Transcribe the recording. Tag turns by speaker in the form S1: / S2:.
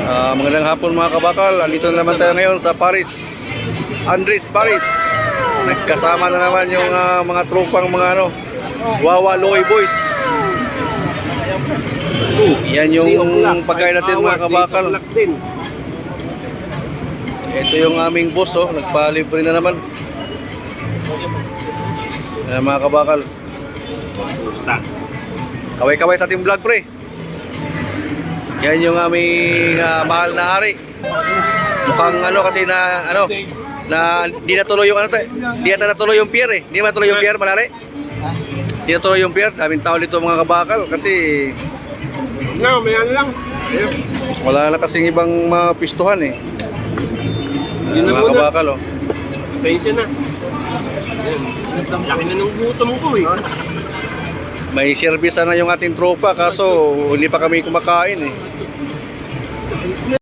S1: Magandang hapon mga kabakal. Andito na naman tayo ngayon sa Paris, Andres Paris. Nagkasama na naman yung mga tropang mga Wawa Loy Boys. Yan yung pagkain natin mga kabakal. Ito yung aming boss, nagpalibre na naman. Mga kabakal, kaway-kaway sa ating vlog, pre. Yan yung aming mahal na hari. Mukhang kasi na di natuloy yung di ata natuloy yung pier Di natuloy yung pier, malari. Di natuloy yung pier. Daming tao dito mga kabakal kasi
S2: mayan lang.
S1: Wala na kasing ibang mapistuhan mga kabakal
S2: Pasensya na. Laki na ng gutom ko
S1: May service na yung ating tropa kaso hindi pa kami kumakain